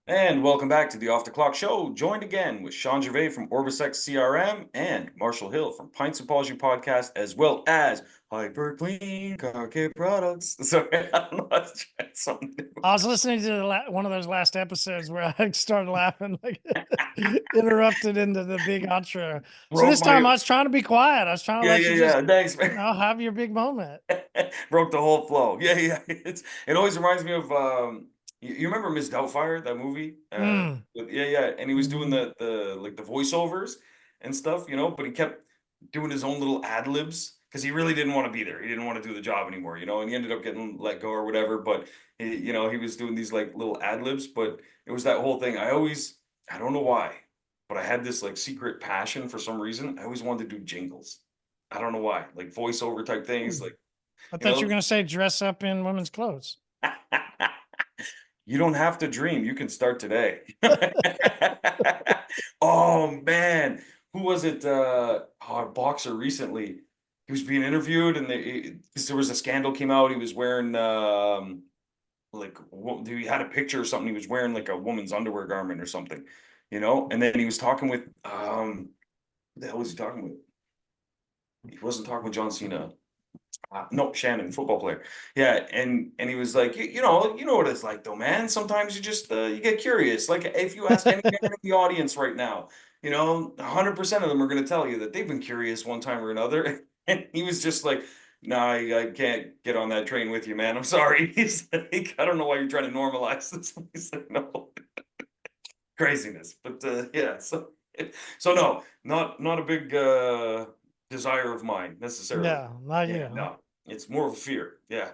And welcome back to the Off the Clock Show, joined again with Sean Gervais from OrbisX CRM and Marshall Hill from Pints of Apology Podcast, as well as Hyper Clean Car Care Products. Sorry, I don't know. I was trying something new. I was listening to one of those last episodes where I started laughing, like interrupted into the big outro. So Broke this time my. I was trying to be quiet. I was trying to Yeah, let yeah, you just, yeah. Thanks, man. have your big moment. Broke the whole flow. Yeah, yeah. It always reminds me of you remember Miss Doubtfire, that movie? Mm. Yeah, yeah. And he was doing Mhm. the like the voiceovers and stuff, but he kept doing his own little ad libs because he really didn't want to be there. He didn't want to do the job anymore, and he ended up getting let go or whatever. But he was doing these like little ad libs, but it was that whole thing. I don't know why, but I had this like secret passion for some reason. I always wanted to do jingles. I don't know why, like voiceover type things, like I you thought you know. were going to say dress up in women's clothes. You don't have to dream. You can start today. Oh man, who was it? A boxer recently. He was being interviewed, and 'cause there was a scandal came out. He was wearing he had a picture or something. He was wearing like a woman's underwear garment or something, And then he was talking with who the hell was he talking with? He wasn't talking with John Cena. No, Shannon, football player. Yeah, and he was like, you know what it's like though, man. Sometimes you just you get curious. Like if you ask any man in the audience right now, 100% of them are going to tell you that they've been curious one time or another. And he was just like, "No, I can't get on that train with you, man. I'm sorry." He's like, "I don't know why you're trying to normalize this." He's like, "No, craziness." But yeah, so no, not a big desire of mine necessarily. Yeah, not Yeah, you. no, it's more of a fear. Yeah.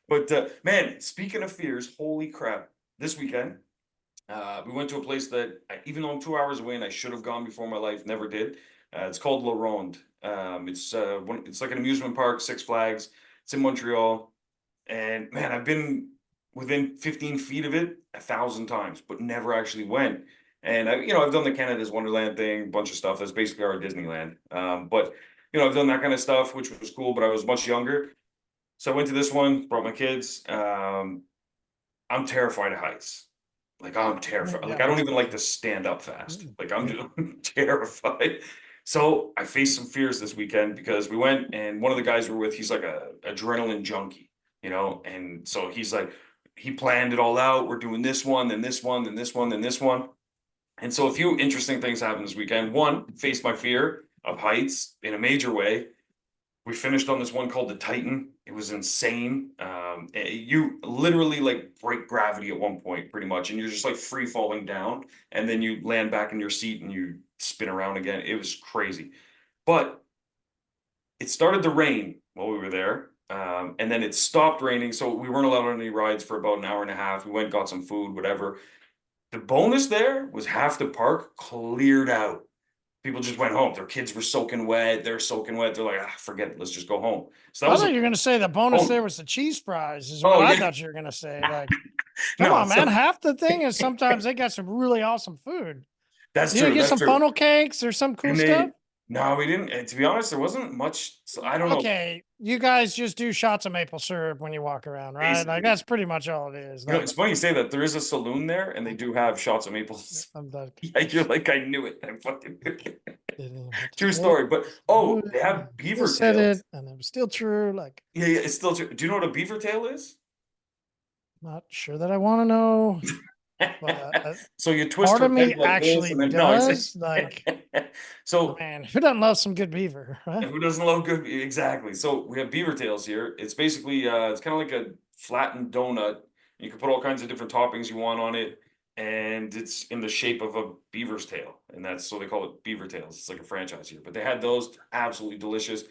But man, speaking of fears, holy crap! This weekend, we went to a place that, even though I'm 2 hours away and I should have gone before my life, never did. It's called La Ronde. It's like an amusement park, Six Flags. It's in Montreal, and man, I've been within 15 feet of it 1,000 times, but never actually went. And I've done the Canada's Wonderland thing, a bunch of stuff. That's basically our Disneyland. But I've done that kind of stuff, which was cool. But I was much younger, so I went to this one, brought my kids. I'm terrified of heights. Like I'm terrified. Like Yeah, I don't that's even for like to sure. stand up fast. Like I'm Yeah. just terrified. So I faced some fears this weekend because we went, and one of the guys we're with, he's like a adrenaline junkie, and so he's like, he planned it all out. We're doing this one, then this one, then this one, then this one. And so a few interesting things happened this weekend. One, faced my fear of heights in a major way. We finished on this one called the Titan. It was insane. You literally like break gravity at one point, pretty much, and you're just like free falling down, and then you land back in your seat and you spin around again. It was crazy, but it started to rain while we were there, and then it stopped raining, so we weren't allowed on any rides for about an hour and a half. We went, got some food, whatever. The bonus there was half the park cleared out. People just went home. Their kids were soaking wet. They're soaking wet. They're like, forget it. Let's just go home. So that I was a thought you were going to say the bonus bonus. there was the cheese fries, is what Oh I yeah. thought you were going to say. Like, come No, on, man. so Half the thing is sometimes they got some really awesome food. that's You true. get That's some true. funnel cakes or some cool And stuff? no, we didn't. And to be honest, there wasn't much. So I don't know. Okay, you guys just do shots of maple syrup when you walk around, right? Like Basically, that's pretty much all it is. Like it's funny you say that. There is a saloon there, and they do have shots of maples. I'm like, Yeah, you're like, I knew it. I fucking knew it. didn't even have to True say it. story. But Knew oh, it. they And I have still beaver said tails. it, and it was still true. Like, Yeah, yeah, it's still true. Do you know what a beaver tail is? not sure that I want to know, but So you twist part her of leg me like this, actually and then no, does. Like, so man, who doesn't love some good beaver, right? who doesn't love good? Exactly. So we have beaver tails here. It's basically it's kind of like a flattened donut. You can put all kinds of different toppings you want on it, and it's in the shape of a beaver's tail, and that's so they call it beaver tails. It's like a franchise here. But they had those, absolutely delicious.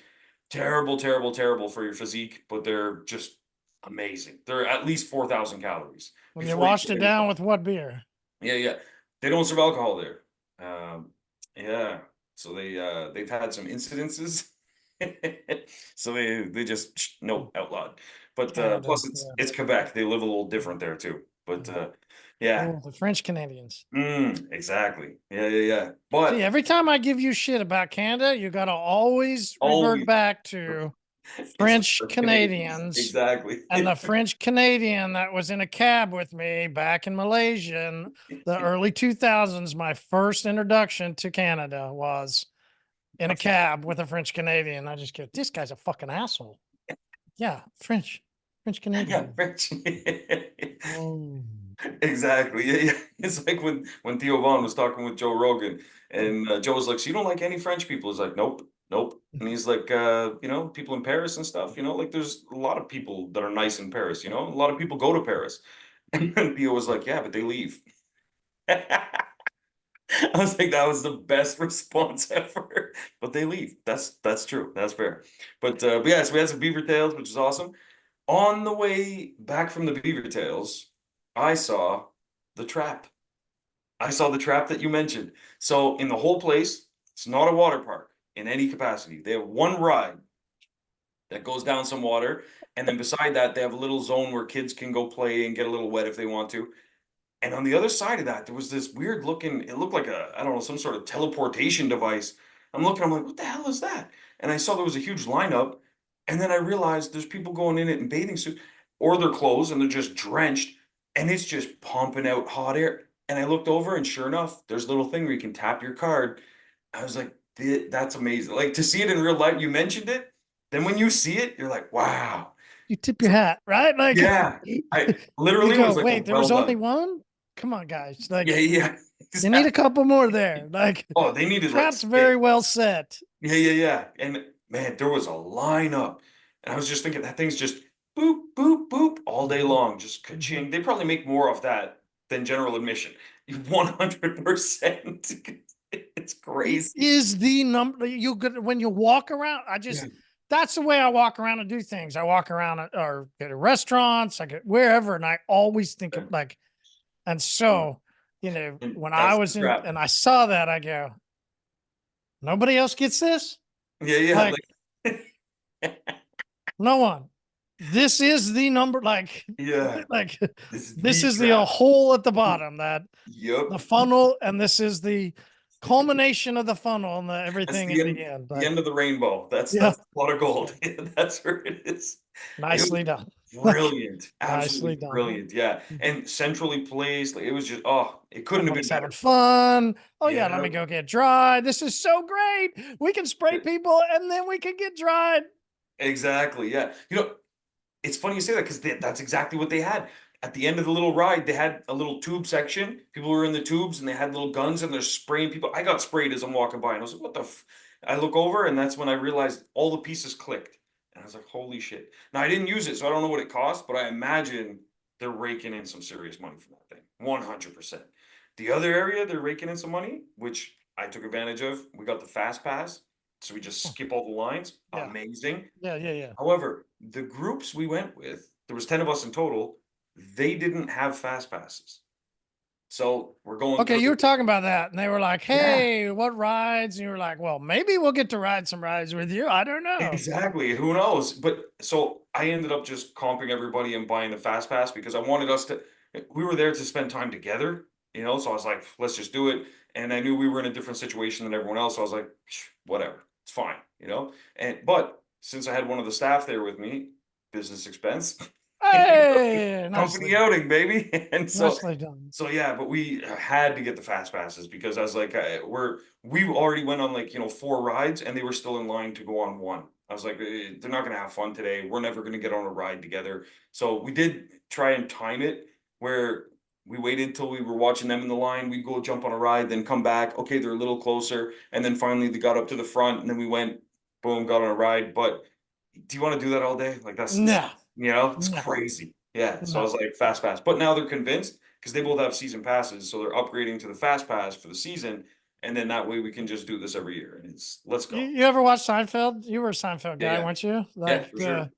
Terrible, terrible, terrible for your physique, but they're just amazing. They're at least 4,000 calories When you before you washed put it any. down with what beer? Yeah, yeah. They don't serve alcohol there. Yeah. So they've had some incidences. So they just nope, outlawed. But Canada. plus it's Yeah. it's Quebec. They live a little different there too. But yeah. Oh, the French Canadians. Exactly. Yeah, yeah, yeah. See, But every time I give you shit about Canada, you got to always revert always back to It's French for Canadians. Canadians. Exactly. And the French Canadian that was in a cab with me back in Malaysia in the early 2000s, my first introduction to Canada was in a cab with a French Canadian. I just go, this guy's a fucking asshole. Yeah, French Yeah, Canadian. French. Oh. Exactly. Yeah, yeah. It's like when Theo Vaughn was talking with Joe Rogan, and Joe was like, "So you don't like any French people?" He's like, "Nope, nope." And he's like, people in Paris and stuff, like there's a lot of people that are nice in Paris, a lot of people go to Paris. And Theo was like, "Yeah, but they leave." I was like, that was the best response ever. But they leave. That's true. That's fair. But yeah, so we had some beaver tails, which is awesome. On the way back from the beaver tails, I saw the trap. I saw the trap that you mentioned. So in the whole place, it's not a water park in any capacity. They have one ride that goes down some water, and then beside that, they have a little zone where kids can go play and get a little wet if they want to. And on the other side of that, there was this weird looking, it looked like I don't know, some sort of teleportation device. I'm like, what the hell is that? And I saw there was a huge lineup. And then I realized there's people going in it in bathing suits or their clothes and they're just drenched and it's just pumping out hot air. And I looked over and sure enough, there's a little thing where you can tap your card. I was like, That's amazing." Like to see it in real life, you mentioned it. Then when you see it, you're like, wow. You tip your hat, right? Like Yeah. I you literally go, was like, wait, there well was only done. one? Come on, guys. Yeah, Like yeah. you need a Exactly. couple more there. Like Oh, they needed like trap's very 6. well set. Yeah, yeah, yeah. And man, there was a lineup. And I was just thinking that thing's just boop, boop, boop all day Mhm, long. Just mhm. ka-ching. They probably make more off that than general admission. 100%. It's It crazy. is the number you could when you walk around. Yeah. That's the way I walk around and do things. I walk around or get to restaurants, I get wherever, and I always think of Yeah. like, and Yeah. so, And when I that's the was in trap. and I saw that, I go, nobody else gets this? Yeah, yeah. Like, Like no one. This is the number, like, yeah. like This is this the is the trap. hole at the bottom that the Yep. funnel, and this is the culmination of the funnel and the That's everything in the end. the Like, end of the rainbow. yeah, That's a pot of gold. That's where it is. It was nicely done. Like, brilliant. nicely Absolutely done. brilliant. Yeah. Mhm. And centrally placed. Like it was just it couldn't have been Everybody's having better. fun. Oh yeah, let Yeah. me go get dried. This is so great. We can spray people and then we can get dried. Exactly. Yeah. It's funny you say that because that's exactly what they had. At the end of the little ride, they had a little tube section. People were in the tubes and they had little guns and they're spraying people. I got sprayed as I'm walking by and I was like, what the I look over and that's when I realized all the pieces clicked. And I was like, holy shit. Now I didn't use it, so I don't know what it cost, but I imagine they're raking in some serious money from that thing. 100%. The other area they're raking in some money, which I took advantage of, we got the fast pass. So we just Oh, skip all the lines. yeah. Amazing. Yeah. However, the groups we went with, there was 10 of us in total, they didn't have fast passes. So we're going Okay, through. you were talking about that, and they were like, Yeah, "Hey, what rides?" And you were like, "Well, maybe we'll get to ride some rides with you. I don't know." exactly. Who knows? But so I ended up just comping everybody and buying the fast pass because I wanted us to, we were there to spend time together, so I was like, let's just do it. And I knew we were in a different situation than everyone else. So I was like, whatever, it's fine. But since I had one of the staff there with me, business expense, Hey, company nicely, outing, baby. And so nicely done. so yeah, but we had to get the fast passes because I was like, we already went on like 4 rides and they were still in line to go on one. I was like, they're not gonna have fun today. We're never gonna get on a ride together. So we did try and time it where we waited till we were watching them in the line. We'd go jump on a ride, then come back. Okay, they're a little closer, and then finally they got up to the front, and then we went, boom, got on a ride. But do you want to do that all day? Like No, it's no, crazy. Yeah. So I no. was like, fast pass. But now they're convinced because they both have season passes. So they're upgrading to the fast pass for the season. And then that way we can just do this every year. And it's let's You, go. you ever watch Seinfeld? You were a Seinfeld Yeah, guy, yeah. weren't you? Yeah, Like for sure.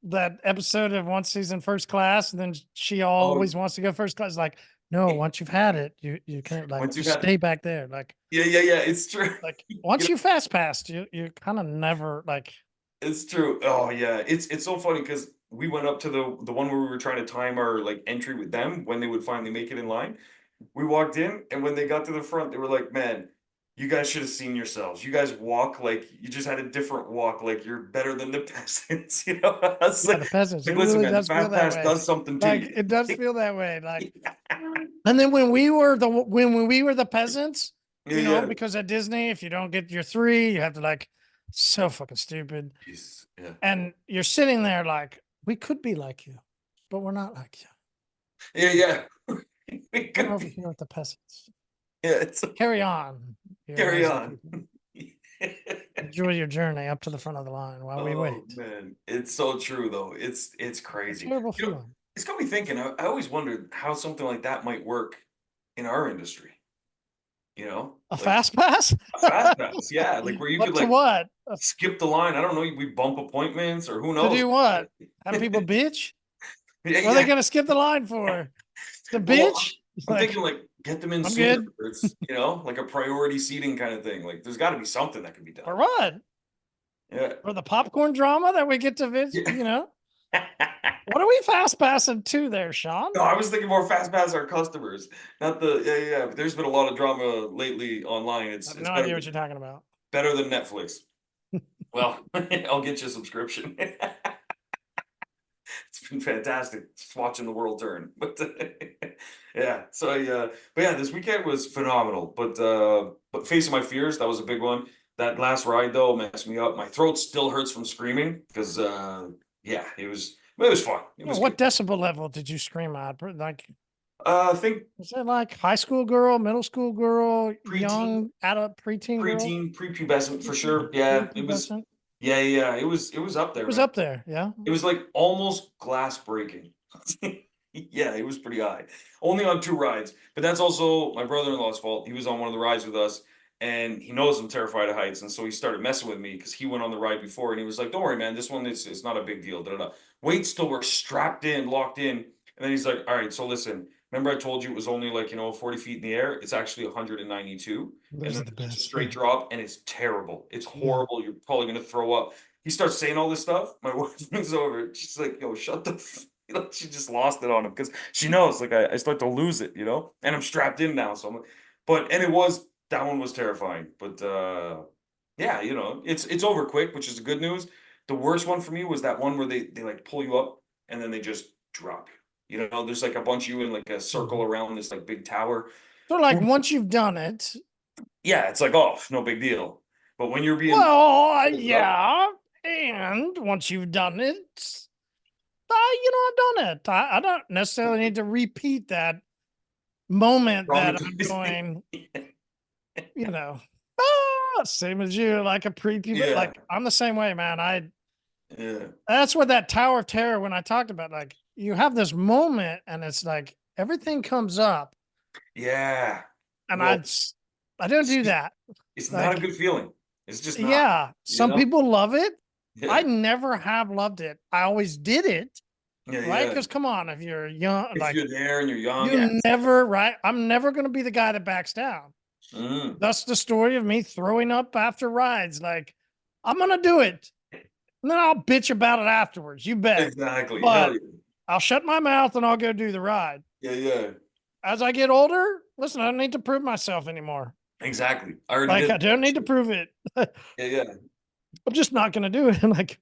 that episode of once he's in first class, and then she Oh, always wants to go first class. Like, no, once you've had it, you can't, like, once you've just had stay back there. yeah, yeah, yeah. It's true. Once You know, you fast passed, you kind of never like. it's true. Oh yeah. It's so funny because we went up to the one where we were trying to time our like entry with them when they would finally make it in line. We walked in and when they got to the front, they were like, man, You guys should have seen yourselves. You guys walk like you just had a different walk, like you're better than the peasants, you know? It's Yeah, the peasants. It listen, really man, the does feel fast that pass way. does something to Like you. it does feel that way. Like, and then when we were the peasants, Yeah, yeah. because at Disney, if you don't get your three, you have to like so fucking stupid. Jeez, yeah. And you're sitting there like, we could be like you, but we're not like you. Yeah, yeah. It We're could over be. here with the peasants. Yeah, it's Carry on, you carry lazy on. people. Enjoy your journey up to the front of the line while we Oh wait. man, it's so true though. It's A crazy. terrible You know, feeling. it's got me thinking. I always wondered how something like that might work in our industry. You know, A like fast pass? a fast pass, yeah, like where you could But to like what? skip the line. I don't know. We bump appointments or who To knows. do what? Have people bitch? Yeah, What are they yeah. gonna skip the line for? The Well, bitch? I'm Like, thinking like get them in I'm sooner. good. Or it's like a priority seating kind of thing. Like there's got to be something that can be done. For what? Yeah. For the popcorn drama that we get to visit, Yeah. What are we fast passing to there, Sean? No, I was thinking more fast pass our customers, not the yeah. But there's been a lot of drama lately online. I have It's no better idea what you're talking about. better than Netflix. Well, I'll get you a subscription. It's been fantastic just watching the world turn. But yeah, so but yeah, this weekend was phenomenal. But facing my fears, that was a big one. That last ride though messed me up. My throat still hurts from screaming because yeah, it was fun. It was What good. decibel level did you scream at? Like, I think was it like high school girl, middle school girl, preteen, young adult, preteen girl, prepubescent for sure. Yeah, it was. prepubescent? Yeah, yeah, it was up It there, was man. up there. Yeah. It was like almost glass breaking. Yeah, it was pretty high. Only on 2 rides, but that's also my brother-in-law's fault. He was on one of the rides with us, and he knows I'm terrified of heights, and so he started messing with me because he went on the ride before, and he was like, "Don't worry, man. This one is it's not a big deal." Da, da, da. Wait till we're strapped in, locked in, and then he's like, "All right, so listen. Remember I told you it was only like 40 feet in the air? It's actually 192, and Those then are the there's just a best. straight drop, and it's terrible. It's Yeah. horrible. You're probably gonna throw up." He starts saying all this stuff. My wife moves over. She's like, "Yo, shut the." She just lost it on him because she knows, like, I start to lose it, and I'm strapped in now. So I'm like, and it was that one was terrifying. But yeah, it's over quick, which is the good news. The worst one for me was that one where they like pull you up and then they just drop you. There's like a bunch of you in like a circle Mhm. around this like big tower. So, like, once you've done it, Yeah, it's like, oh, no big deal. But when you're being well, pulled up, yeah. And once you've done it, I've done it. I don't necessarily need to repeat that moment that I'm traumatized. going, you know, same as you, like a prepubescent. Yeah, Like, I'm the same way, man. yeah, That's what that tower of terror when I talked about, like, you have this moment and it's like everything comes up yeah. and Well, I don't do see, that. it's not a Like, good feeling. It's just not, yeah, you some know? people love it. I Yeah. never have loved it. I always did it, Yeah, right? yeah. Because come on, if you're young, If like you're there and you're young, yeah. you never, right? I'm never going to be the guy that backs down. Mm, That's the story of me throwing up after rides. Like, I'm going to do it. And then I'll bitch about it afterwards. You bet. exactly. Hell But yeah. I'll shut my mouth and I'll go do the ride. Yeah, yeah. As I get older, listen, I don't need to prove myself anymore. Exactly. I already Like, did I don't that need to shit. prove it. I'm Yeah, yeah. just not going to do it. Like,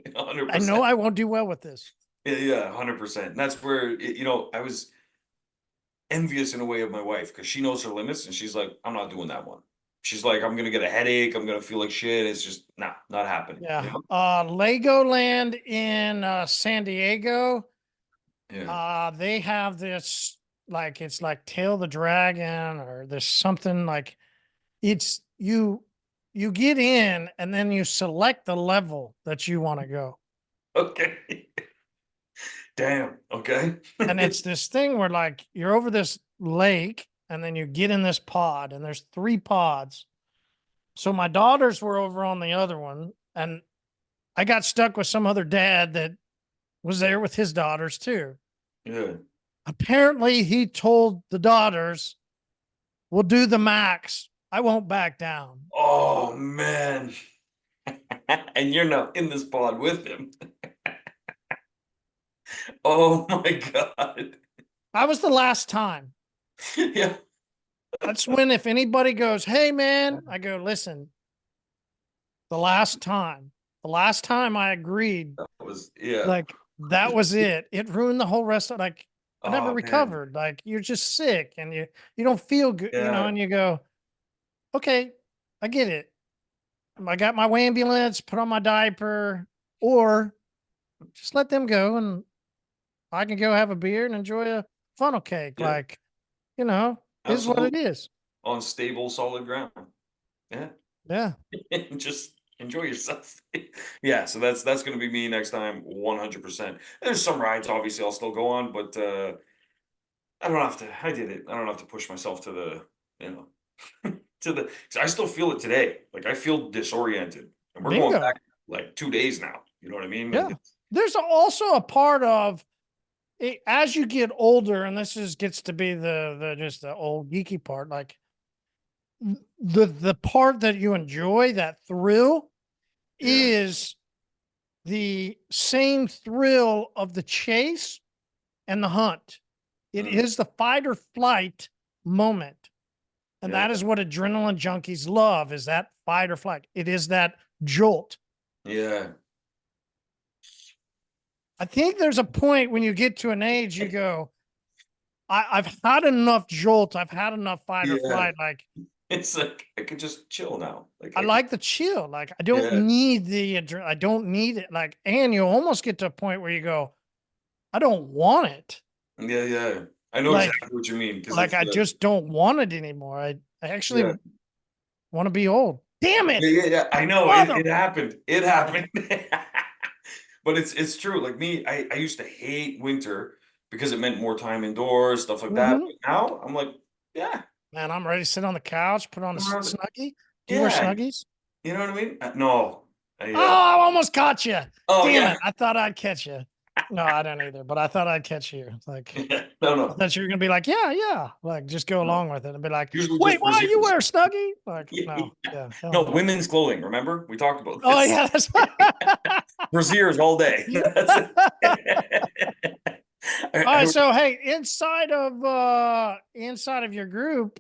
I know 100%. I won't do well with this. Yeah, yeah, 100%. And that's where, I was envious in a way of my wife because she knows her limits and she's like, I'm not doing that one. She's like, I'm gonna get a headache. I'm gonna feel like shit. It's just not happening. Yeah. Legoland in San Diego, Yeah. they have this, like, it's like Tail the Dragon, or there's something like it's you get in and then you select the level that you want to go. Okay. Damn. Okay. And it's this thing where, like, you're over this lake and then you get in this pod and there's 3 pods. So my daughters were over on the other one and I got stuck with some other dad that was there with his daughters too. Yeah. Apparently he told the daughters, we'll do the max. I won't back down. Oh man. And you're not in this pod with him. Oh my God. I was the last time. Yeah. That's when, if anybody goes, hey man, I go, listen, the last time I agreed, That was, yeah. like that was it. It ruined the whole rest of, like, I never Oh man. recovered. Like you're just sick and you don't feel good, Yeah. and you go, okay, I get it. I got my ambulance, put on my diaper, or just let them go and I can go have a beer and enjoy a funnel cake. Yeah. Like, you know, is what it Absolutely. is. On stable, solid ground. Yeah. Yeah. Just enjoy yourself. Yeah, so that's gonna be me next time, 100%. There's some rides, obviously, I'll still go on, but I don't have to. I did it. I don't have to push myself to the, you know, to the. 'Cause I still feel it today. Like I feel disoriented, and we're going Bingo. back like 2 days now. You know what I mean? Like Yeah. it's There's also a part of it, as you get older, and this is gets to be the just the old geeky part, like the part that you enjoy, that thrill, yeah, is the same thrill of the chase and the hunt. It mm, is the fight or flight moment. And yeah, that is what adrenaline junkies love, is that fight or flight. It is that jolt. yeah, I think there's a point when you get to an age you go, I've had enough jolt. I've had enough fight or yeah. flight. Like It's like I could just chill now. Like I I could, like the chill. Like I don't yeah, need I don't need it. Like, and you almost get to a point where you go, I don't want it. yeah, yeah. I know Like, exactly what you mean because like it's I just don't want it anymore. I yeah, actually want to be old. Damn it, yeah, yeah, yeah. I know mother. it happened. It happened. But it's true. Like me, I used to hate winter because it meant more time indoors, stuff like that. Mhm. But now I'm like, yeah, Man, I'm ready to sit on the couch, put on a come around it. snuggie. Do you wear Yeah, snuggies? you know what I mean? No, Oh, I almost caught you. oh Damn yeah, it. I thought I'd catch you. No, I don't either, but I thought I'd catch you. Like, yeah. No, I no, thought you were gonna be like, yeah, yeah. Like, just go no. along with it and be like, Usually wait, just why you brassieres. wear a snuggie? Like, Yeah. no, yeah, hell No, no. women's clothing. Remember we talked about Oh this. yeah, that's Brassieres all day. That's it. all right. I So hey, inside of your group,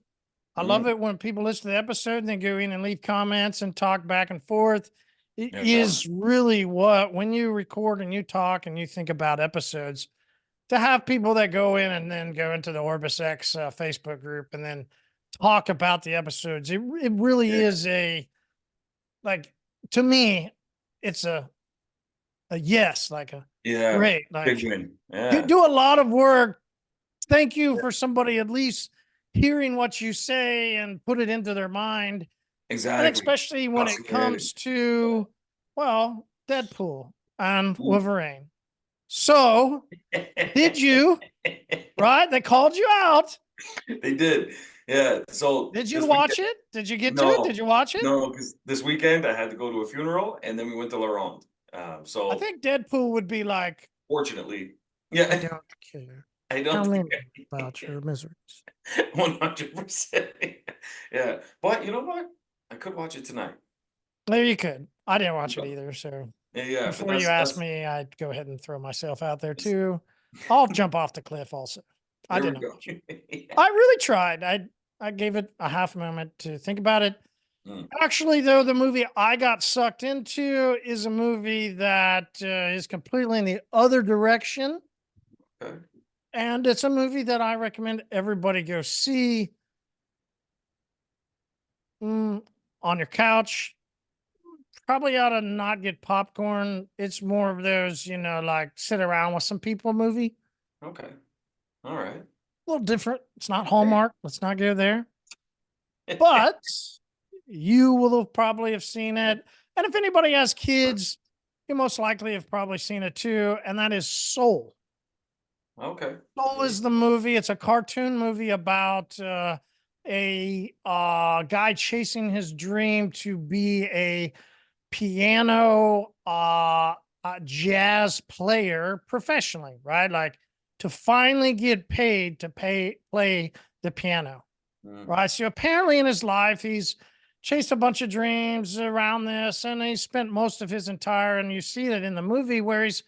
I love mhm. it when people listen to the episode and then go in and leave comments and talk back and forth. It Yeah, is really what, when you record and you talk and you think about episodes, to have people that go in and then go into the OrbisX Facebook group and then talk about the episodes. It really yeah, is like, to me, it's a yes, like a yeah. great, Big like win. you Yeah, do a lot of work. Thank you for somebody at least hearing what you say and put it into their mind. And exactly. especially when it Crossing your head. comes to, well, Deadpool and Wolverine. So, did you, right? They called you out. They did. Yeah. So Did you this watch weekend, it? Did you get to it? Did no, you watch it? no, because this weekend I had to go to a funeral and then we went to La Ronde. I So think Deadpool would be like, fortunately, I yeah, don't care. I Tell don't me think about your miseries. 100%. Yeah. But you know what? I could watch it tonight. There you could. I didn't watch it either. So Yeah, yeah. But before you ask that's me, I'd go ahead and throw myself out there too. I'll jump off the cliff also. I there we didn't go. watch it. Yeah. I really tried. I gave it a half moment to think about it. Mm, Actually, though, the movie I got sucked into is a movie that is completely in the other direction. okay. And it's a movie that I recommend everybody go see, mm, on your couch. Probably ought to not get popcorn. It's more of those, like sit around with some people movie. Okay. All right. A little different. It's not Okay. Hallmark. Let's not go there. But you will have probably have seen it. And if anybody has kids, you most likely have probably seen it too. And that is Soul. Okay. Soul Yeah. is the movie. It's a cartoon movie about a guy chasing his dream to be a piano jazz player professionally, right? Like to finally get paid to play the piano, Mm, right? So apparently in his life, he's chased a bunch of dreams around this, and he spent most of his entire, and you see that in the movie where he's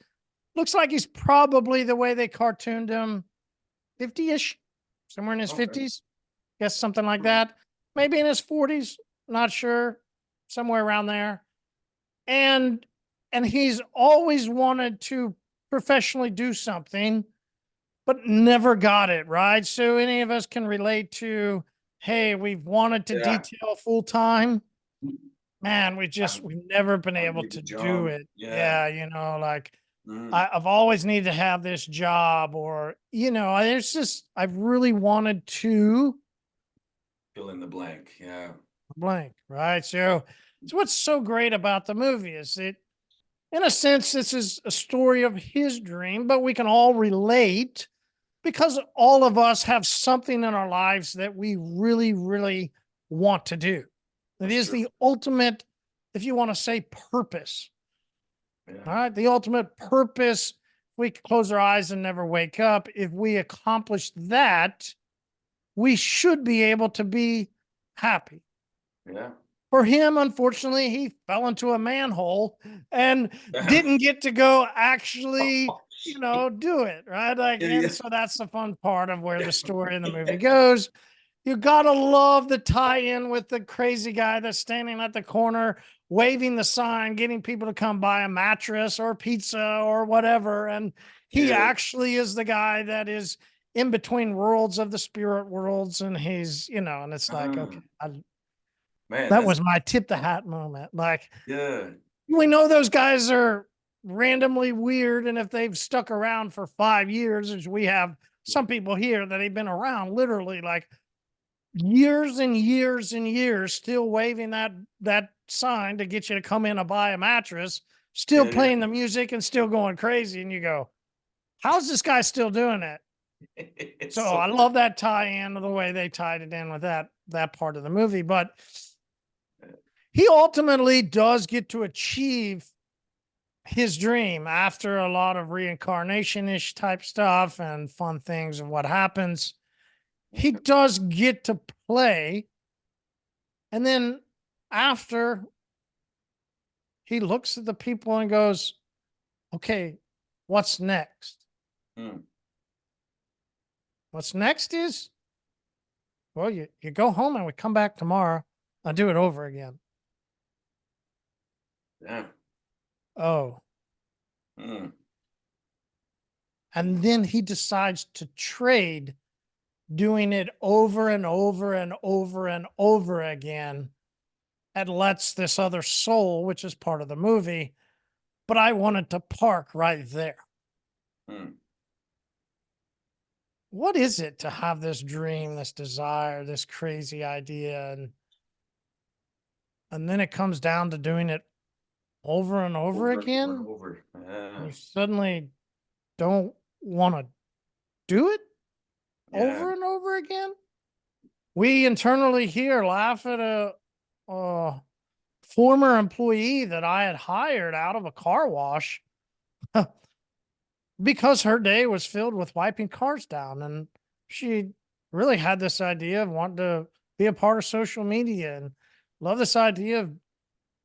looks like he's probably the way they cartooned him 50-ish, somewhere in his okay. 50s. guess something like Mhm. that. Maybe in his 40s, not sure, somewhere around there. And he's always wanted to professionally do something, but never got it, right? So any of us can relate to, hey, we've wanted to Yeah. detail full time. Man, I've we've never been I've able made the to do jump. it. Yeah. Yeah, like Mhm. I've always needed to have this job, or there's just I've really wanted to Fill in the blank. Yeah. blank, right? So what's so great about the movie is it, in a sense, this is a story of his dream, but we can all relate because all of us have something in our lives that we really, really want to do. It That's is true. the ultimate, if you want to say, purpose. All Yeah. right. The ultimate purpose. We close our eyes and never wake up. If we accomplish that, we should be able to be happy. Yeah. For him, unfortunately, he fell into a manhole and didn't get to go actually, Oh, shit. do it. Right. Like, and Yeah. so that's the fun part of where the story in the movie goes. You gotta love the tie-in with the crazy guy that's standing at the corner, waving the sign, getting people to come buy a mattress or pizza or whatever. And he Yeah. actually is the guy that is in between worlds of the spirit worlds. And he's, and it's like, okay, Ah, man, that that's was my tip the hat moment. Like, yeah. we know those guys are randomly weird. And if they've stuck around for 5 years, as we have some people here that have been around literally like years and years and years, still waving that sign to get you to come in and buy a mattress, still Yeah, playing the music and still going crazy. And you go, how's this guy still doing it? yeah. It's So so I love that tie-in of the way they tied it in with that part of the movie. But he ultimately does get to achieve his dream after a lot of reincarnation-ish type stuff and fun things of what happens. He does get to play. And then after, he looks at the people and goes, okay, what's next? mm, What's next is, well, you go home and we come back tomorrow. I'll do it over again. yeah. Oh. Mm, And then he decides to trade doing it over and over and over and over again, and lets this other soul, which is part of the movie, but I wanted to park right there. mm. What is it to have this dream, this desire, this crazy idea, and then it comes down to doing it over and over Over and over and again, over. and Yeah. you suddenly don't want to do it Yeah. over and over again? We internally here laugh at a former employee that I had hired out of a car wash because her day was filled with wiping cars down. And she really had this idea of wanting to be a part of social media and love this idea of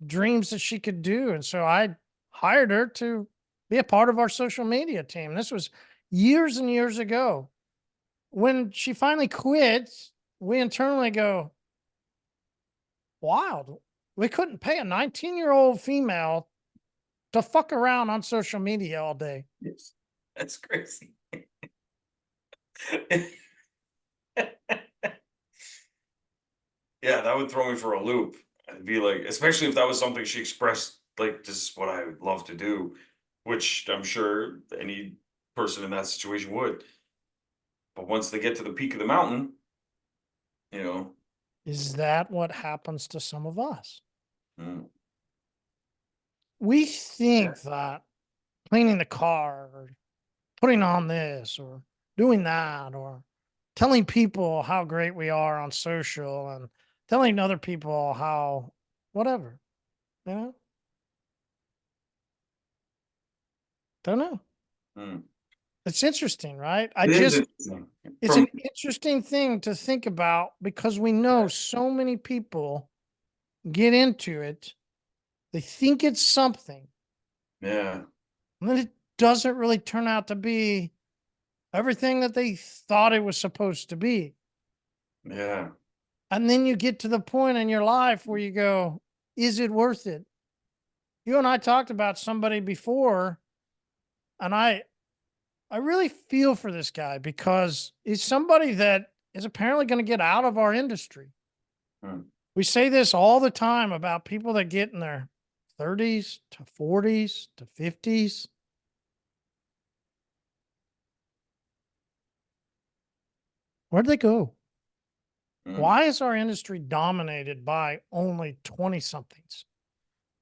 dreams that she could do. And so I hired her to be a part of our social media team. This was years and years ago. When she finally quit, we internally go, wild. We couldn't pay a 19-year-old female to fuck around on social media all day. Yes. That's crazy. Yeah, that would throw me for a loop. I'd be like, especially if that was something she expressed, like, this is what I would love to do, which I'm sure any person in that situation would. But once they get to the peak of the mountain, you know, Is that what happens to some of us? mm, We yeah, think that cleaning the car or putting on this or doing that or telling people how great we are on social and telling other people how whatever, you know, don't know. mm. It's interesting, right? It is interesting. It's an From interesting thing to think about because we know yeah, so many people get into it. They think it's something, yeah, and then it doesn't really turn out to be everything that they thought it was supposed to be. Yeah. And then you get to the point in your life where you go, is it worth it? You and I talked about somebody before, and I really feel for this guy because he's somebody that is apparently going to get out of our industry. Mm. We say this all the time about people that get in their 30s to 40s to 50s. Where'd they go? Mm. Why is our industry dominated by only 20 somethings?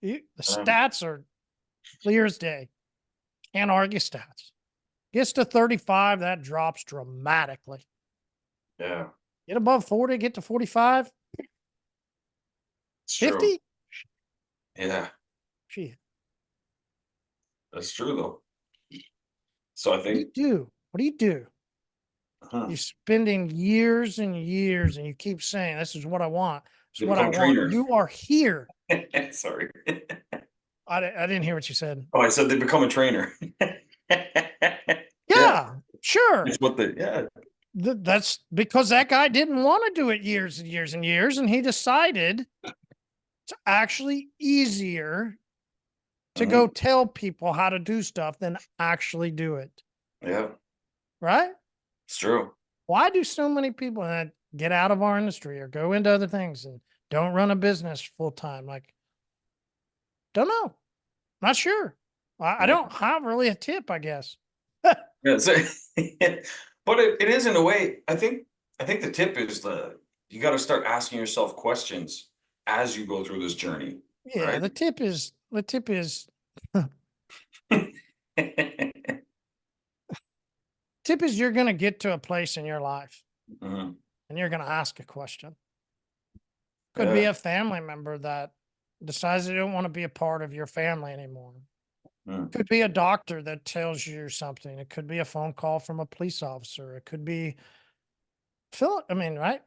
The Um, stats are clear as day. Can't argue stats. Gets to 35, that drops dramatically. yeah, Get above 40, get to 45, it's true. 50. Yeah, Gee, that's true though. So I what do you think, do? What do you do? huh, You're spending years and years and you keep saying, this is what I want. This is you what I become want. trainers. You are here. Sorry. I didn't hear what you said. Oh, I said they become a trainer. Yeah, Yeah, sure. it's what they, yeah. That's because that guy didn't want to do it years and years and years. And he decided it's actually easier to go Mhm. tell people how to do stuff than actually do it. Yeah, Right? it's true. Why do so many people that get out of our industry or go into other things and don't run a business full time? Like, don't know. Not sure. I Yeah. don't have really a tip, I guess. Yeah, so but it is in a way, I think the tip is you gotta start asking yourself questions as you go through this journey, Yeah, right? the tip is tip is you're gonna get to a place in your life Mhm. and you're gonna ask a question. Could be Yeah. a family member that decides they don't want to be a part of your family anymore. Mm. Could be a doctor that tells you something. It could be a phone call from a police officer. It could be I mean, right?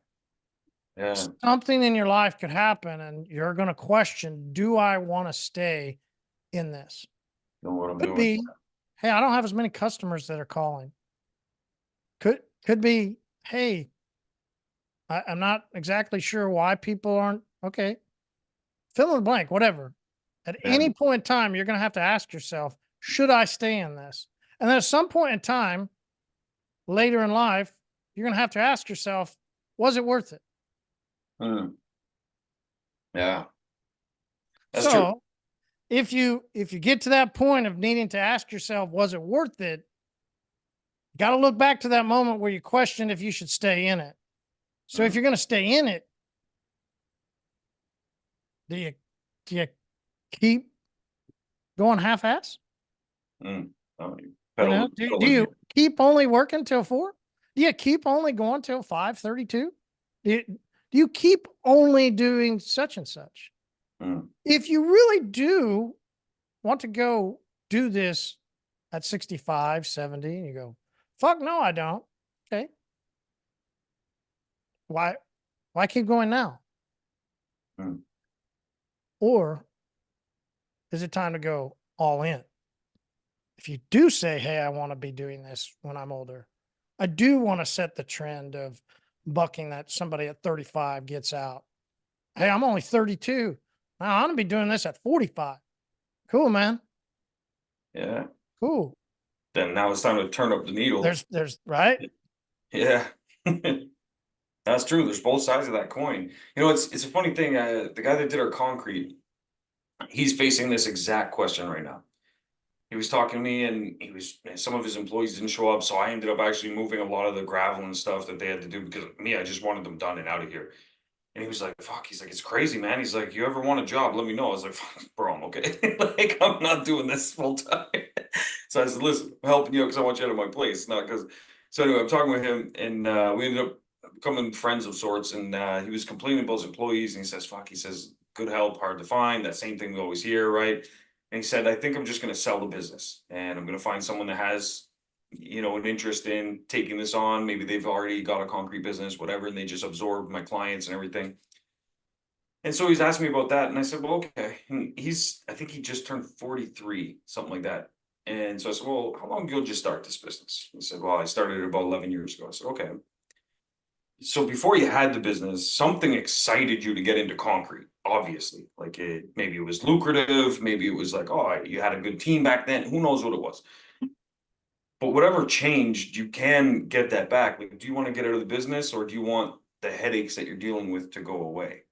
Yeah. Something in your life could happen and you're going to question, do I want to stay in this? Know what I'm Could doing. be, hey, I don't have as many customers that are calling. Could be, hey, I'm not exactly sure why people aren't okay. Fill in the blank, whatever. At Yeah. any point in time, you're going to have to ask yourself, should I stay in this? And then at some point in time, later in life, you're going to have to ask yourself, was it worth it? Mm. Yeah. That's true. So if you get to that point of needing to ask yourself, was it worth it? Got to look back to that moment where you questioned if you should stay in it. So if Mm. you're going to stay in it, do you keep going half ass? Mm. Oh, you You pedal know, to the do metal in you here. keep only working till 4? Do you keep only going till 5:32? Do you keep only doing such and such? Mm. If you really do want to go do this at 65, 70, and you go, fuck no, I don't. Okay. Why why keep going now? Mm. Or is it time to go all in? If you do say, hey, I want to be doing this when I'm older, I do want to set the trend of bucking that somebody at 35 gets out. Hey, I'm only 32. Now I'm gonna be doing this at 45. Cool, man. Yeah. Cool. Then now it's time to turn up the needle. There's right. Yeah. That's true. There's both sides of that coin. It's a funny thing. The guy that did our concrete, he's facing this exact question right now. He was talking to me, and some of his employees didn't show up, so I ended up actually moving a lot of the gravel and stuff that they had to do because me, I just wanted them done and out of here. And he was like, "Fuck," he's like, "It's crazy, man." He's like, "You ever want a job? Let me know." I was like, "Fuck, bro, I'm okay. Like, I'm not doing this full time." So I said, "Listen, I'm helping you because I want you out of my place, not because." So anyway, I'm talking with him, and we ended up becoming friends of sorts. And he was complaining about his employees, and he says, "Fuck," he says, "Good help, hard to find." That same thing we always hear, right? And he said, "I think I'm just going to sell the business, and I'm going to find someone that has." An interest in taking this on. Maybe they've already got a concrete business, whatever, and they just absorb my clients and everything. And so he's asking me about that, and I said, "Well, okay." And I think he just turned 43, something like that. And so I said, "Well, how long ago did you start this business?" He said, "Well, I started it about 11 years ago." I said, "Okay." So before you had the business, something excited you to get into concrete, obviously. Like maybe it was lucrative, maybe it was like, oh, you had a good team back then. Who knows what it was? But whatever changed, you can get that back. Like, do you want to get out of the business or do you want the headaches that you're dealing with to go away?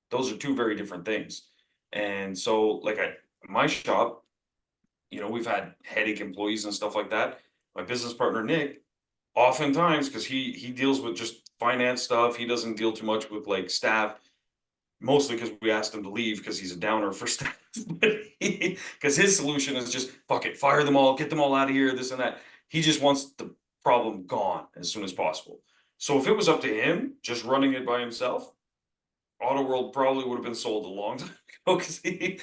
Those are two very different things. And so, like at my shop, we've had headache employees and stuff like that. My business partner, Nick, oftentimes, because he deals with just finance stuff, he doesn't deal too much with like staff, mostly because we asked him to leave because he's a downer for staff. Because his solution is just fuck it, fire them all, get them all out of here, this and that. He just wants the problem gone as soon as possible. So if it was up to him, just running it by himself, Auto World probably would have been sold a long time ago because he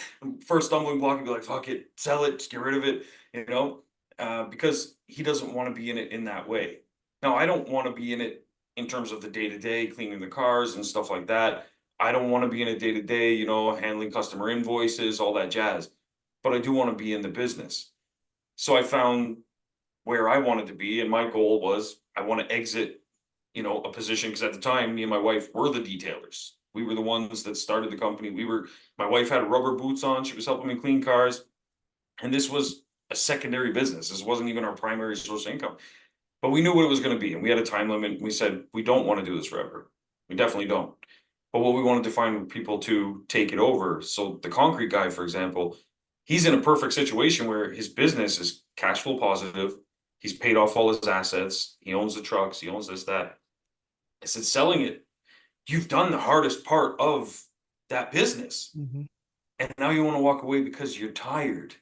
first stumbling block would be like, fuck it, sell it, just get rid of it, because he doesn't want to be in it in that way. Now, I don't want to be in it in terms of the day to day, cleaning the cars and stuff like that. I don't want to be in it day to day, handling customer invoices, all that jazz. But I do want to be in the business. So I found where I wanted to be, and my goal was I want to exit, a position because at the time, me and my wife were the detailers. We were the ones that started the company. My wife had rubber boots on. She was helping me clean cars, and this was a secondary business. This wasn't even our primary source of income, but we knew what it was going to be, and we had a time limit. And we said we don't want to do this forever. We definitely don't. But what we wanted to find were people to take it over. So the concrete guy, for example, he's in a perfect situation where his business is cash flow positive. He's paid off all his assets. He owns the trucks. He owns this, that. I said, selling it, you've done the hardest part of that business. Mhm. And now you want to walk away because you're tired.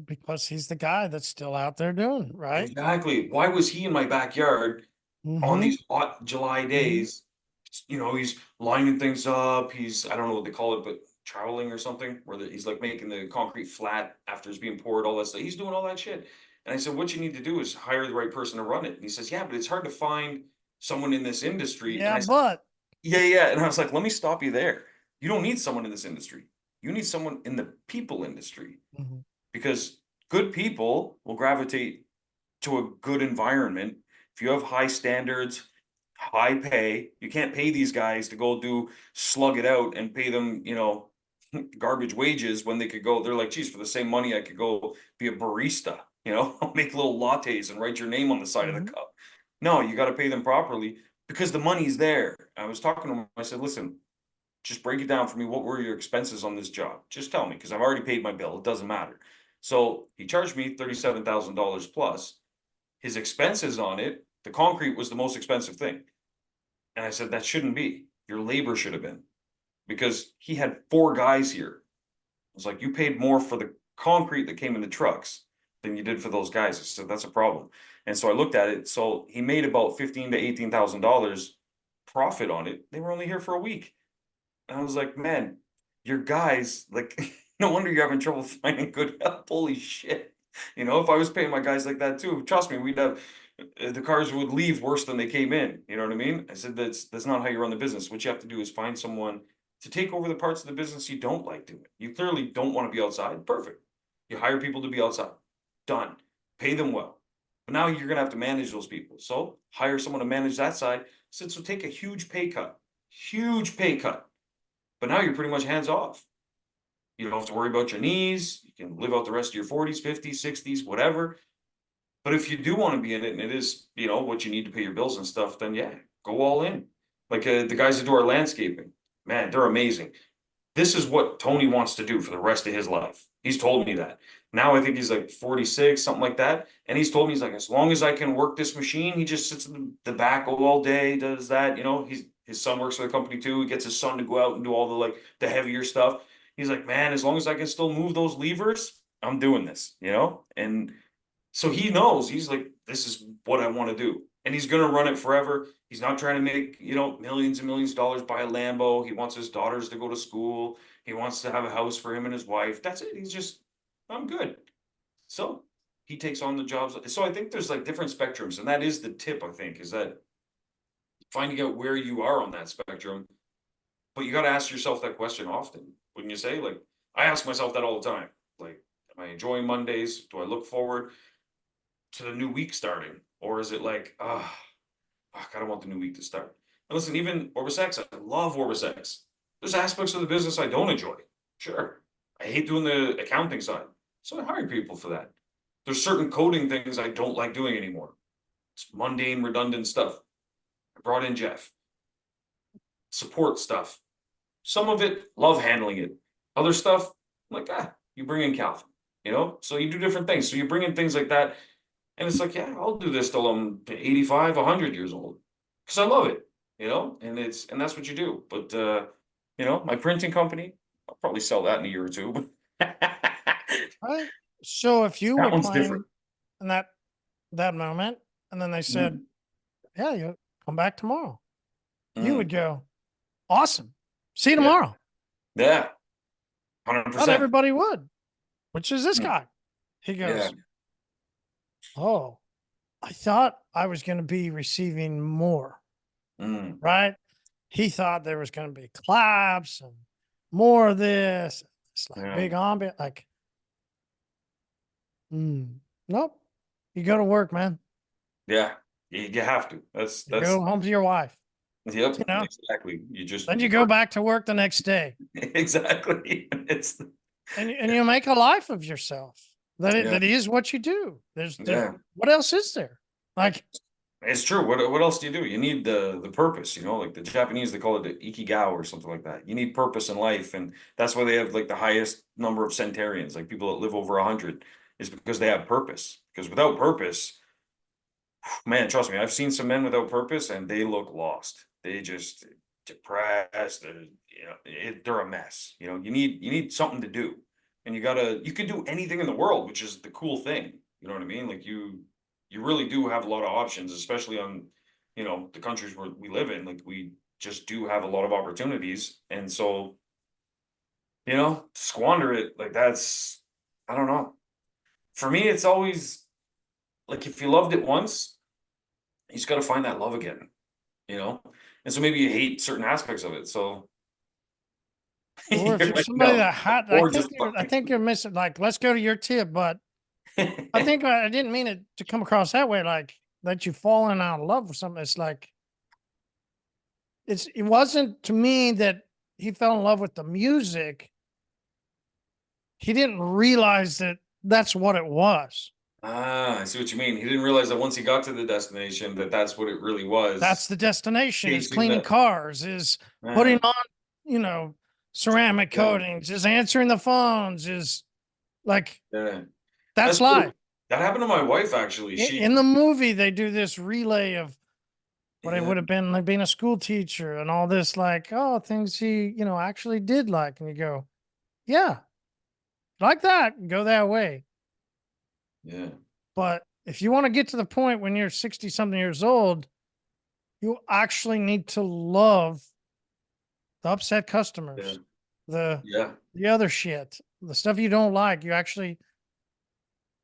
Because he's the guy that's still out there doing, right? Exactly. Why was he in my backyard on Mm-hmm. these hot July Mm-hmm. days? He's lining things up. I don't know what they call it, but troweling or something, where he's like making the concrete flat after it's being poured, all that stuff. He's doing all that shit. And I said, what you need to do is hire the right person to run it. And he says, yeah, but it's hard to find someone in this industry. And Yeah, I said, but yeah, yeah. And I was like, let me stop you there. You don't need someone in this industry. You need someone in the people industry Mhm. because good people will gravitate to a good environment. If you have high standards, high pay, you can't pay these guys to go do slug it out and pay them, garbage wages when they could go, they're like, geez, for the same money, I could go be a barista, make little lattes and write your name on the side of the Mhm. cup. No, you got to pay them properly because the money's there. I was talking to him, I said, listen, just break it down for me. What were your expenses on this job? Just tell me, because I've already paid my bill. It doesn't matter. So he charged me $37,000 plus. His expenses on it, the concrete was the most expensive thing. And I said, that shouldn't be. Your labor should have been. Because he had four guys here. I was like, you paid more for the concrete that came in the trucks than you did for those guys. I said, that's a problem. And so I looked at it. So he made about $15,000 to $18,000 profit on it. They were only here for a week. And I was like, man, your guys, like, no wonder you're having trouble finding good help. Holy shit. If I was paying my guys like that too, trust me, we'd have the cars would leave worse than they came in. You know what I mean? I said that's not how you run the business. What you have to do is find someone to take over the parts of the business you don't like doing. You clearly don't want to be outside. Perfect. You hire people to be outside. Done. Pay them well. But now you're gonna have to manage those people. So hire someone to manage that side. I said, so take a huge pay cut. Huge pay cut. But now you're pretty much hands off. You don't have to worry about your knees. You can live out the rest of your 40s, 50s, 60s, whatever. But if you do want to be in it and it is, what you need to pay your bills and stuff, then yeah, go all in. Like the guys that do our landscaping, man, they're amazing. This is what Tony wants to do for the rest of his life. He's told me that. Now I think he's like 46, something like that. And he's told me, he's like, as long as I can work this machine, he just sits in the back all day, does that. His son works for the company too. He gets his son to go out and do all the heavier stuff. He's like, man, as long as I can still move those levers, I'm doing this. And so he knows, he's like, this is what I want to do. And he's going to run it forever. He's not trying to make, millions and millions of dollars, buy a Lambo. He wants his daughters to go to school. He wants to have a house for him and his wife. That's it. He's just, I'm good. So he takes on the jobs. So I think there's like different spectrums. And that is the tip, I think, is that finding out where you are on that spectrum. But you got to ask yourself that question often, wouldn't you say? Like, I ask myself that all the time. Like, am I enjoying Mondays? Do I look forward to the new week starting? Or is it like, I kind of want the new week to start. And listen, even OrbisX, I love OrbisX. There's aspects of the business I don't enjoy. Sure. I hate doing the accounting side. So I hire people for that. There's certain coding things I don't like doing anymore. It's mundane, redundant stuff. I brought in Jeff. Support stuff. Some of it, love handling it. Other stuff, I'm like, you bring in Calvin, So you do different things. So you bring in things like that. And it's like, yeah, I'll do this till I'm 85, 100 years old. Because I love it, and that's what you do. But my printing company, I'll probably sell that in a year or two. But Right. So if you that were one's different. playing in that moment, and then they said, Mm, "Yeah, you come back tomorrow," you would mm, go, "Awesome, see you yeah, tomorrow." yeah, Not 100%. everybody would. Which is this Mm, guy? He yeah. goes, "Oh, I thought I was going to be receiving more." Mm, Right? He thought there was going to be claps and more of this. It's like yeah. big ambient. Like, nope. You go to work, man. Yeah. You have to. That's You go that's home to your wife. yep, You know, exactly. You just then you you go work. back to work the next day, Exactly. It's and you make a life of yourself. yeah, That is what you do. There's yeah. what else is there? Like, It's true. What else do you do? You need the purpose, like the Japanese, they call it the ikigai or something like that. You need purpose in life, and that's why they have like the highest number of centenarians, like people that live over 100, is because they have purpose. Because without purpose, man, trust me, I've seen some men without purpose, and they look lost. They just depressed. They're a mess. You need something to do, and you could do anything in the world, which is the cool thing. You know what I mean? Like you really do have a lot of options, especially on, the countries where we live in. Like we just do have a lot of opportunities, and so squander it like that's, I don't know. For me, it's always like if you loved it once, you just got to find that love again. you know? And so maybe you hate certain aspects of it. So or if you're you're like, somebody no, that had, or just I fine. think you're missing. Like, let's go to your tip, but I think I didn't mean it to come across that way, like that you've fallen out of love with something. It's like it wasn't to me that he fell in love with the music. He didn't realize that that's what it was. I see what you mean. He didn't realize that once he got to the destination, that that's what it really That's was. the destination, is Chasing cleaning that. cars, is putting Uh, on, you know, ceramic yeah, coatings, is answering the phones, is like yeah. that's That's life. true. That happened to my wife actually. She, In the movie, they do this relay of what it yeah, would have been like being a school teacher and all this, like, oh, things he, actually did like. And you go, yeah, like that, go that way. yeah, But if you want to get to the point when you're 60 something years old, you actually need to love the upset yeah, customers, the yeah, the other shit, the stuff you don't like. You actually,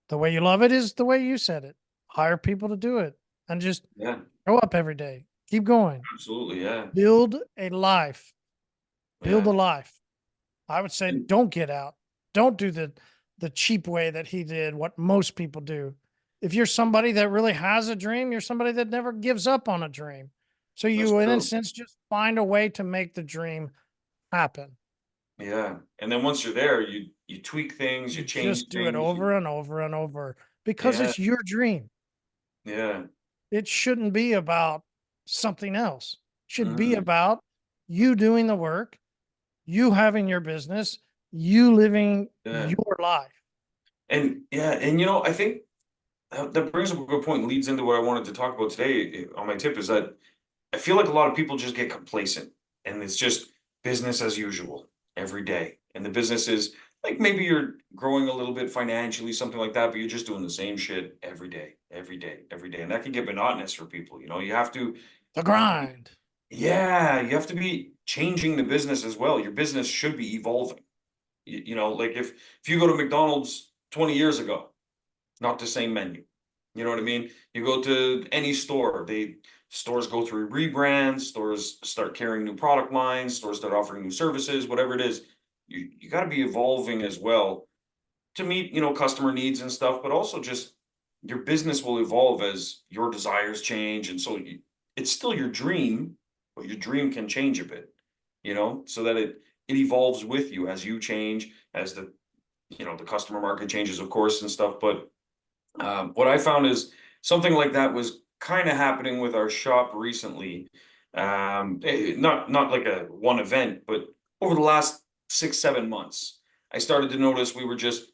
the way you love it is the way you said it. Hire people to do it and just yeah, show up every day. Keep going. absolutely, yeah, Build a life. Build yeah. a life. I would say And don't get out. Don't do the cheap way that he did, what most people do. If you're somebody that really has a dream, you're somebody that never gives up on a dream. So that's you, in a true. sense, just find a way to make the dream happen. Yeah. And then once you're there, you tweak things, you You change just do it things. over and over and over because Yeah, it's your dream. yeah. It shouldn't be about something else. It should be Mm, about you doing the work, you having your business, you living yeah. your life. And yeah, and I think that brings up a good point, leads into what I wanted to talk about today on my tip is that I feel like a lot of people just get complacent and it's just business as usual every day. And the business is like maybe you're growing a little bit financially, something like that, but you're just doing the same shit every day, every day, every day. And that can get monotonous for people. You have to, The grind. yeah, you have to be changing the business as well. Your business should be evolving. Like if you go to McDonald's 20 years ago, not the same menu. You know what I mean? You go to any store, stores go through rebrands, stores start carrying new product lines, stores start offering new services, whatever it is. You got to be evolving as well to meet, customer needs and stuff, but also just your business will evolve as your desires change. And so it's still your dream, but your dream can change a bit, so that it evolves with you as you change, as the customer market changes, of course, and stuff. But what I found is something like that was kind of happening with our shop recently. Not like a one event, but over the last 6, 7 months, I started to notice we were just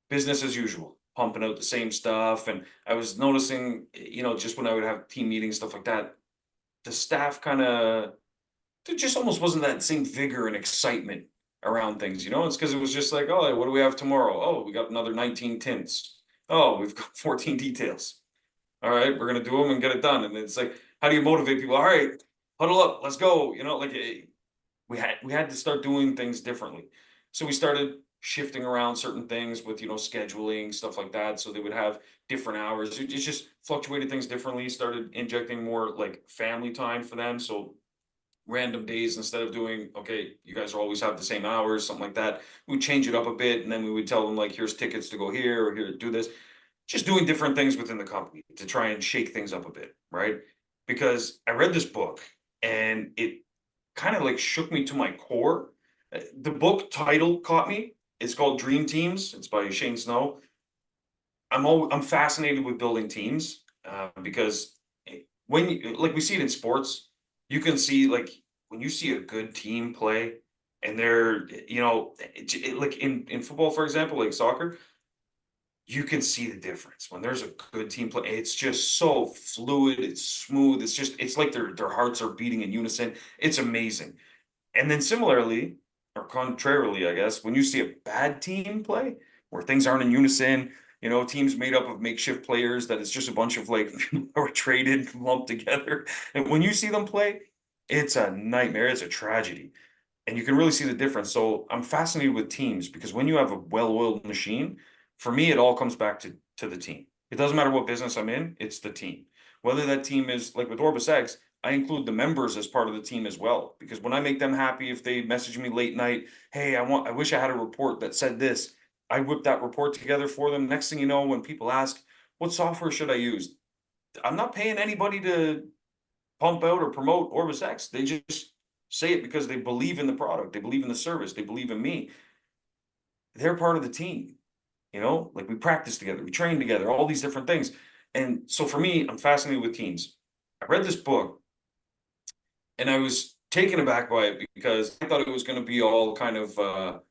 business as usual, pumping out the same stuff. And I was noticing, just when I would have team meetings, stuff like that, the staff kind of, there just almost wasn't that same vigor and excitement around things. It's because it was just like, oh, what do we have tomorrow? Oh, we got another 19 tints. Oh, we've got 14 details. All right, we're gonna do them and get it done. And it's like, how do you motivate people? All right, huddle up, let's go. Like we had to start doing things differently. So we started shifting around certain things with scheduling, stuff like that. So they would have different hours. It just fluctuated things differently. Started injecting more like family time for them. So random days, instead of doing, okay, you guys always have the same hours, something like that, we would change it up a bit, and then we would tell them, like, here's tickets to go here or here to do this. Just doing different things within the company to try and shake things up a bit, right? Because I read this book and it kind of like shook me to my core. The book title caught me. It's called Dream Teams. It's by Shane Snow. I'm fascinated with building teams, because when like we see it in sports, you can see, like, when you see a good team play, and they're, like in football, for example, like soccer, you can see the difference when there's a good team play. It's just so fluid, it's smooth, it's like their hearts are beating in unison. It's amazing. And then similarly, or contrarily, I guess, when you see a bad team play where things aren't in unison, teams made up of makeshift players that it's just a bunch of like or traded lumped together. And when you see them play, it's a nightmare, it's a tragedy. And you can really see the difference. So I'm fascinated with teams because when you have a well-oiled machine, for me, it all comes back to the team. It doesn't matter what business I'm in, it's the team. Whether that team is like with OrbisX, I include the members as part of the team as well. Because when I make them happy, if they message me late night, hey, I wish I had a report that said this, I whip that report together for them. Next thing you know, when people ask, what software should I use? I'm not paying anybody to pump out or promote OrbisX. They just say it because they believe in the product, they believe in the service, they believe in me. They're part of the team, like we practice together, we train together, all these different things. And so for me, I'm fascinated with teams. I read this book and I was taken aback by it because I thought it was going to be all kind of,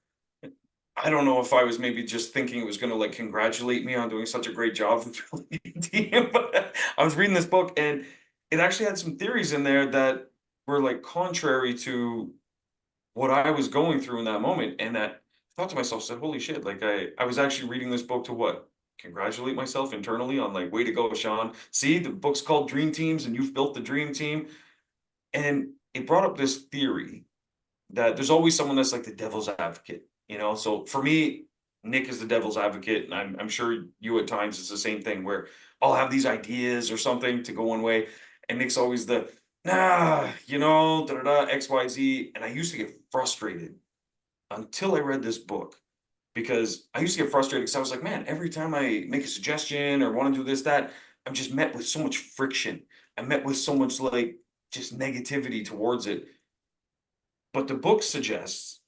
I don't know if I was maybe just thinking it was going to like congratulate me on doing such a great job with building a team, but I was reading this book and it actually had some theories in there that were like contrary to what I was going through in that moment. And that I thought to myself, said, holy shit, like I was actually reading this book to what? Congratulate myself internally on like, way to go, Sean. See, the book's called Dream Teams and you've built the dream team. And it brought up this theory that there's always someone that's like the devil's advocate. So for me, Nick is the devil's advocate, and I'm sure you at times it's the same thing where I'll have these ideas or something to go one way, and Nick's always the da da da XYZ. And I used to get frustrated until I read this book, because I used to get frustrated because I was like, man, every time I make a suggestion or want to do this, that, I'm just met with so much friction. I'm met with so much like just negativity towards it. But the book suggests,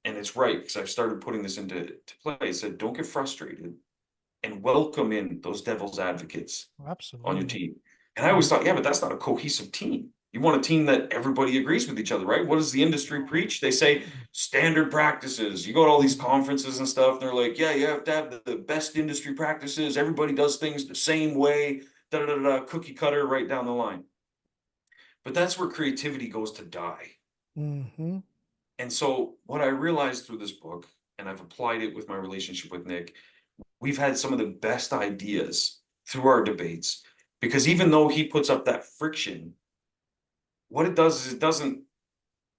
and it's right because I've started putting this into play, it said, don't get frustrated and welcome in those devil's advocates on your Absolutely. team. And I always thought, yeah, but that's not a cohesive team. You want a team that everybody agrees with each other, right? What does the industry preach? They say standard practices. You go to all these conferences and stuff, and they're like, yeah, you have to have the best industry practices. Everybody does things the same way, da da da da, cookie cutter right down the line. But that's where creativity goes to die. Mm-hmm. And so what I realized through this book, and I've applied it with my relationship with Nick, we've had some of the best ideas through our debates, because even though he puts up that friction, what it does is it doesn't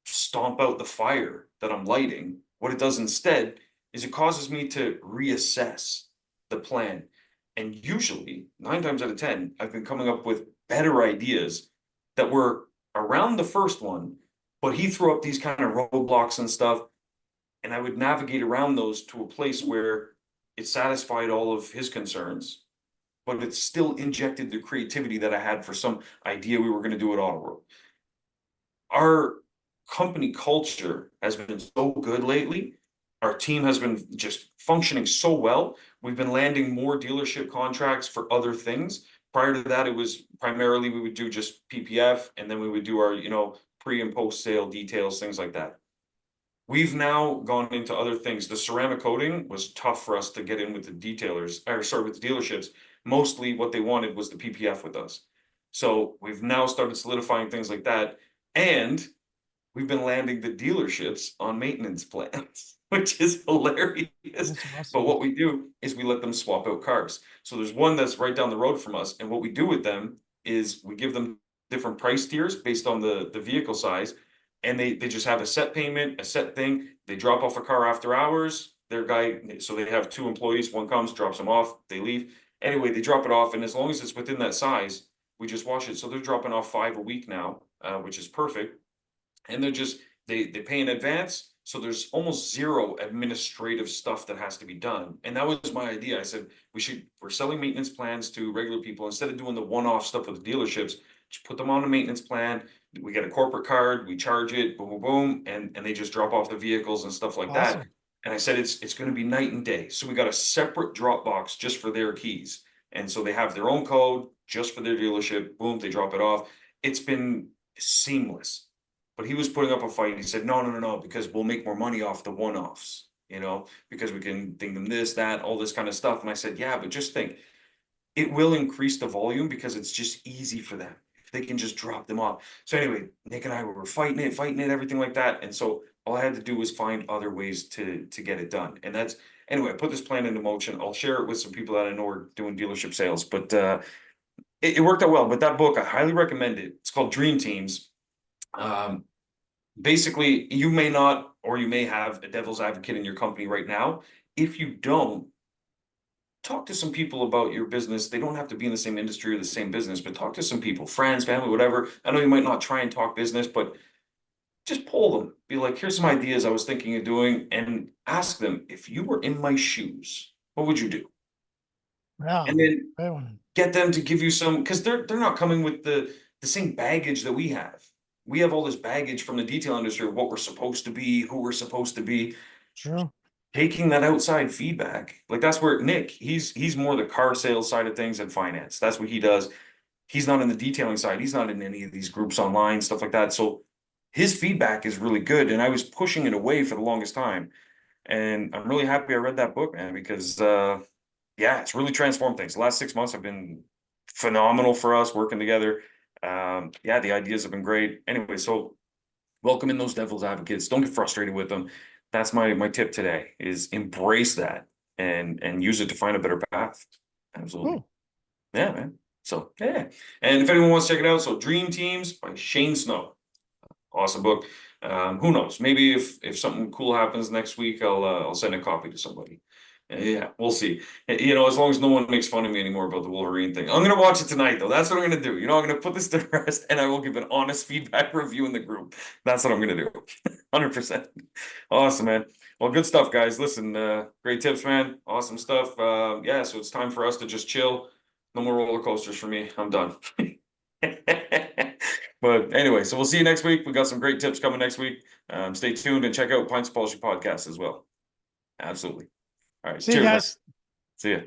stomp out the fire that I'm lighting. What it does instead is it causes me to reassess the plan. And usually, 9 times out of 10, I've been coming up with better ideas that were around the first one, but he threw up these kind of roadblocks and stuff. And I would navigate around those to a place where it satisfied all of his concerns. but it still injected the creativity that I had for some idea we were going to do at Auto World. Our company culture has been so good lately. Our team has been just functioning so well. We've been landing more dealership contracts for other things. Prior to that, it was primarily we would do just PPF, and then we would do our, pre and post sale details, things like that. We've now gone into other things. The ceramic coating was tough for us to get in with the detailers, or sorry, with the dealerships. Mostly what they wanted was the PPF with us. So we've now started solidifying things like that. And we've been landing the dealerships on maintenance plans, which is hilarious. That's But awesome. what we do is we let them swap out cars. So there's one that's right down the road from us. And what we do with them is we give them different price tiers based on the vehicle size. And they just have a set payment, a set thing. They drop off a car after hours. Their guy, so they have 2 employees, one comes, drops them off, they leave. Anyway, they drop it off. And as long as it's within that size, we just wash it. So they're dropping off 5 a week now, which is perfect. And they're just they pay in advance, so there's almost zero administrative stuff that has to be done. And that was my idea. I said we're selling maintenance plans to regular people instead of doing the one-off stuff with the dealerships. Just put them on a maintenance plan. We get a corporate card, we charge it, boom, boom, boom, and they just drop off the vehicles and stuff like that. Awesome. And I said it's going to be night and day. So we got a separate drop box just for their keys, and so they have their own code just for their dealership. Boom, they drop it off. It's been seamless. But he was putting up a fight. He said, no, no, no, no, because we'll make more money off the one-offs, because we can ding them this, that, all this kind of stuff. And I said, yeah, but just think, it will increase the volume because it's just easy for them. If they can just drop them off. So anyway, Nick and I were fighting it, everything like that. And so all I had to do was find other ways to get it done. And that's, anyway, I put this plan into motion. I'll share it with some people that I know are doing dealership sales, but it worked out well. But that book, I highly recommend it. It's called Dream Teams. Basically, you may not, or you may have a devil's advocate in your company right now. If you don't, talk to some people about your business. They don't have to be in the same industry or the same business, but talk to some people, friends, family, whatever. I know you might not try and talk business, but just poll them. Be like, here's some ideas I was thinking of doing, and ask them, if you were in my shoes, what would you do? Yeah. And then Great one. get them to give you some, because they're not coming with the same baggage that we have. We have all this baggage from the detail industry of what we're supposed to be, who we're supposed to be. True. Taking that outside feedback, like that's where Nick, he's more the car sales side of things and finance. That's what he does. He's not in the detailing side. He's not in any of these groups online, stuff like that. So his feedback is really good. And I was pushing it away for the longest time. And I'm really happy I read that book, man, because yeah, it's really transformed things. The last 6 months have been phenomenal for us working together. Yeah, the ideas have been great. Anyway, so welcome in those devil's advocates. Don't get frustrated with them. That's my tip today, is embrace that and use it to find a better path. Absolutely. Cool. Yeah, man. So yeah. And if anyone wants to check it out, so Dream Teams by Shane Snow. Awesome book. Who knows? Maybe if something cool happens next week, I'll send a copy to somebody. Yeah, we'll see. As long as no one makes fun of me anymore about the Wolverine thing. I'm gonna watch it tonight, though. That's what I'm gonna do. I'm gonna put this to rest, and I will give an honest feedback review in the group. That's what I'm gonna do. 100%. Awesome, man. Well, good stuff, guys. Listen, great tips, man. Awesome stuff. Yeah, so it's time for us to just chill. No more roller coasters for me. I'm done. But anyway, so we'll see you next week. We got some great tips coming next week. Stay tuned and check out Pints of Polish podcast as well. Absolutely. All right. See you Cheers, man. guys. See ya.